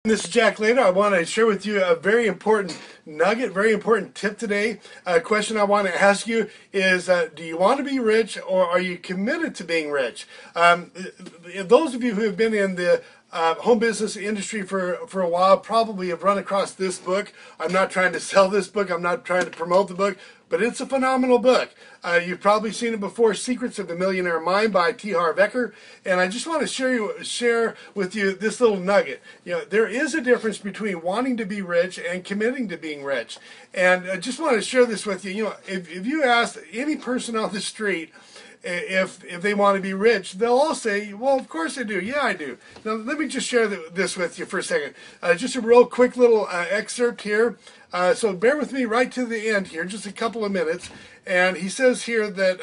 This is Jack Later. I want to share with you a very important nugget, very important tip today. A question I want to ask you is, do you want to be rich or are you committed to being rich? Those of you who have been in the home business industry for a while probably have run across this book. I'm not trying to sell this book. I'm not trying to promote the book, but it's a phenomenal book. You've probably seen it before, Secrets of the Millionaire Mind by Harv Eker. And I just want to share with you this little nugget. You know, there is a difference between wanting to be rich and committing to being rich. And I just want to share this with you. You know, if you ask any person on the street, if they want to be rich, they'll all say, well, of course I do. Yeah, I do. Now, let me just share this with you for a second. Just a real quick little excerpt here. So bear with me right to the end here, just a couple of minutes. And he says here that,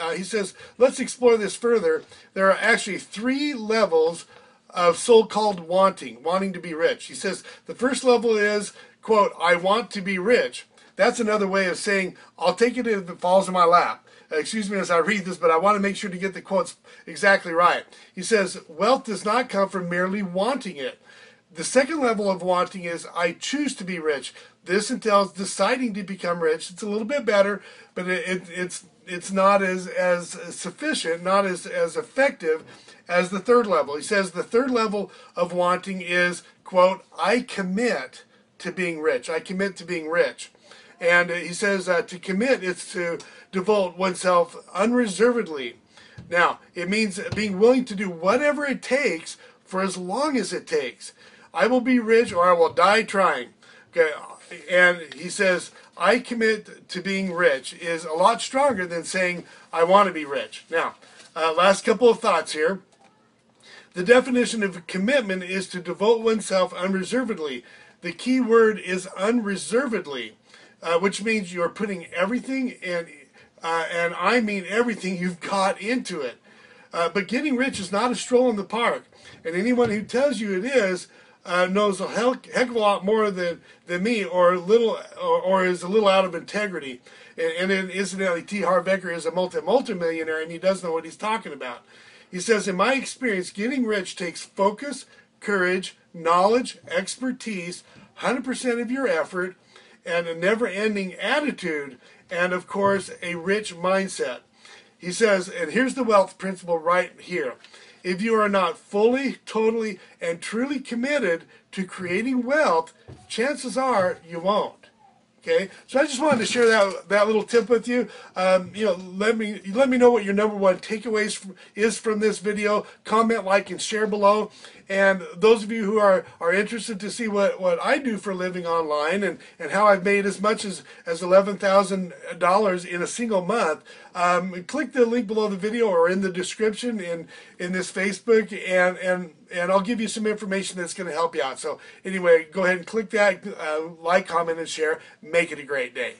let's explore this further. There are actually 3 levels of so-called wanting to be rich. He says the first level is, quote, I want to be rich. That's another way of saying, I'll take it if it falls in my lap. Excuse me as I read this, but I want to make sure to get the quotes exactly right. He says, wealth does not come from merely wanting it. The second level of wanting is, I choose to be rich. This entails deciding to become rich. It's a little bit better, but it's not as sufficient, not as effective as the third level. He says the third level of wanting is, quote, I commit to being rich. I commit to being rich. And he says to commit is to devote oneself unreservedly. Now, it means being willing to do whatever it takes for as long as it takes. I will be rich or I will die trying. Okay, and he says, I commit to being rich is a lot stronger than saying, I want to be rich. Now, last couple of thoughts here. The definition of commitment is to devote oneself unreservedly. The key word is unreservedly, which means you're putting everything, and I mean everything you've got into it. But getting rich is not a stroll in the park. And anyone who tells you it is, knows a heck of a lot more than me, or is a little out of integrity. And incidentally, Harv Eker is a multi-millionaire, and he does know what he's talking about. He says, in my experience, getting rich takes focus, courage, knowledge, expertise, 100% of your effort, and a never-ending attitude, and of course, a rich mindset. He says, and here's the wealth principle right here. If you are not fully, totally, and truly committed to creating wealth, chances are you won't. Okay, so I just wanted to share that little tip with you. You know, let me know what your number one takeaways is from this video. Comment, like, and share below. And those of you who are interested to see what I do for a living online and how I've made as much as $11,000 in a single month, click the link below the video or in the description in this Facebook, and I'll give you some information that's going to help you out. So anyway, go ahead and click that, like, comment, and share. Make it a great day.